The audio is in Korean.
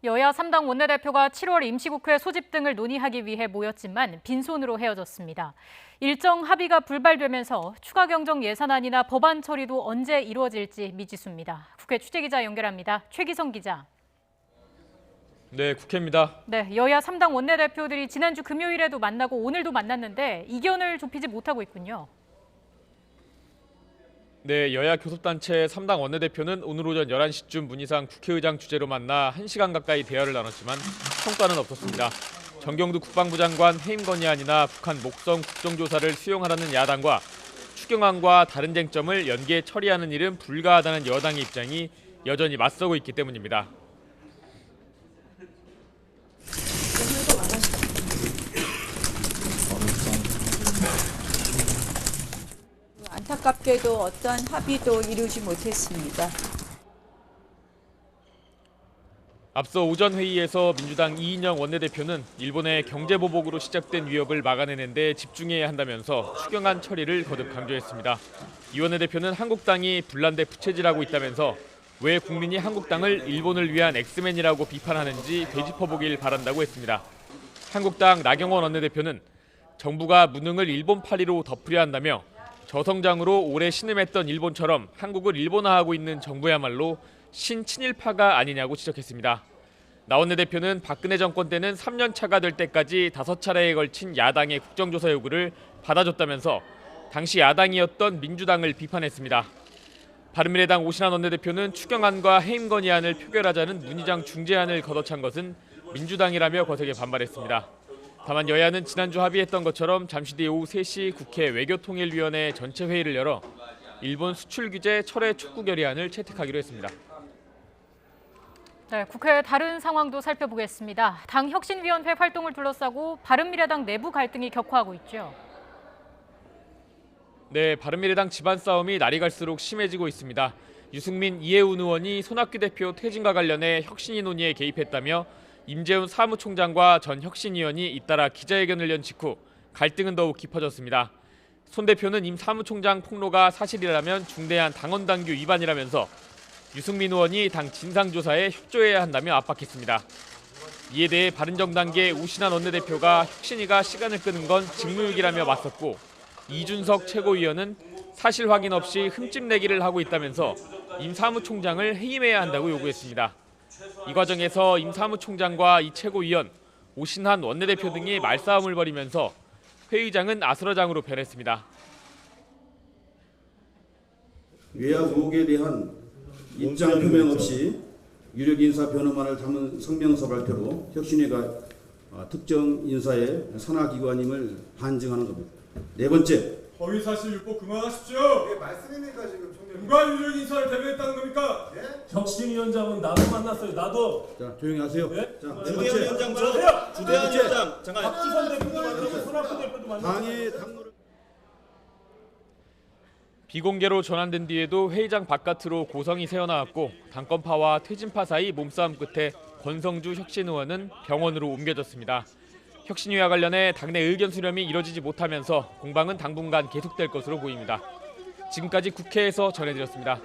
여야 3당 원내대표가 7월 임시국회 소집 등을 논의하기 위해 모였지만 빈손으로 헤어졌습니다. 일정 합의가 불발되면서 추가 경정 예산안이나 법안 처리도 언제 이루어질지 미지수입니다. 국회 취재기자 연결합니다. 최기성 기자. 네, 국회입니다. 네, 여야 3당 원내대표들이 지난주 금요일에도 만나고 오늘도 만났는데 이견을 좁히지 못하고 있군요. 네, 여야 교섭단체 3당 원내대표는 오늘 오전 11시쯤 문희상 국회의장 주재로 만나 1시간 가까이 대화를 나눴지만 성과는 없었습니다. 정경두 국방부 장관 해임 건의안이나 북한 목성 국정조사를 수용하라는 야당과 추경안과 다른 쟁점을 연계 처리하는 일은 불가하다는 여당의 입장이 여전히 맞서고 있기 때문입니다. 안타깝게도 어떤 합의도 이루지 못했습니다. 앞서 오전 회의에서 민주당 이인영 원내대표는 일본의 경제보복으로 시작된 위협을 막아내는 데 집중해야 한다면서 추경안 처리를 거듭 강조했습니다. 이 원내대표는 한국당이 불난데 부채질하고 있다면서 왜 국민이 한국당을 일본을 위한 엑스맨이라고 비판하는지 되짚어보길 바란다고 했습니다. 한국당 나경원 원내대표는 정부가 무능을 일본파리로 덮으려 한다며 저성장으로 오래 신음했던 일본처럼 한국을 일본화하고 있는 정부야말로 신친일파가 아니냐고 지적했습니다. 나 원내대표는 박근혜 정권 때는 3년 차가 될 때까지 5차례에 걸친 야당의 국정조사 요구를 받아줬다면서 당시 야당이었던 민주당을 비판했습니다. 바른미래당 오신환 원내대표는 추경안과 해임 건의안을 표결하자는 문희장 중재안을 걷어찬 것은 민주당이라며 거세게 반발했습니다. 다만 여야는 지난주 합의했던 것처럼 잠시 뒤 오후 3시 국회 외교통일위원회 전체 회의를 열어 일본 수출 규제 철회 촉구 결의안을 채택하기로 했습니다. 네, 국회 다른 상황도 살펴보겠습니다. 당 혁신위원회 활동을 둘러싸고 바른미래당 내부 갈등이 격화하고 있죠. 네, 바른미래당 집안 싸움이 날이 갈수록 심해지고 있습니다. 유승민, 이해운 의원이 손학규 대표 퇴진과 관련해 혁신위 논의에 개입했다며 임재훈 사무총장과 전 혁신위원이 잇따라 기자회견을 연 직후 갈등은 더욱 깊어졌습니다. 손 대표는 임 사무총장 폭로가 사실이라면 중대한 당원당규 위반이라면서 유승민 의원이 당 진상조사에 협조해야 한다며 압박했습니다. 이에 대해 바른정당계 오신환 원내대표가 혁신위가 시간을 끄는 건 직무유기라며 맞섰고 이준석 최고위원은 사실 확인 없이 흠집내기를 하고 있다면서 임 사무총장을 해임해야 한다고 요구했습니다. 이 과정에서 임 사무총장과 이 최고위원, 오신환 원내대표 등이 말싸움을 벌이면서 회의장은 아수라장으로 변했습니다. 외압 의혹에 대한 입장 표명 없이 유력 인사 변호만을 담은 성명서 발표로 혁신위가 특정 인사의 산하기관임을 반증하는 겁니다. 네 번째, 허위사실 유포 그만하십시오. 예, 말씀입니까 지금 총장님? 누가 유력 인사를 대변했다는 겁니까? 예? 혁신위원장은 나도 만났어요. 나도. 자 조용히 하세요. 네? 자, 네 주대한 번째, 위원장 저세요. 주대한 위원장 잠깐. 박주선 대표도 만나고 손학규 대표도 만나고. 당의 당무를 비공개로 전환된 뒤에도 회의장 바깥으로 고성이 새어나왔고 당권파와 퇴진파 사이 몸싸움 끝에 권성주 혁신 의원은 병원으로 옮겨졌습니다. 혁신위와 관련해 당내 의견 수렴이 이뤄지지 못하면서 공방은 당분간 계속될 것으로 보입니다. 지금까지 국회에서 전해드렸습니다.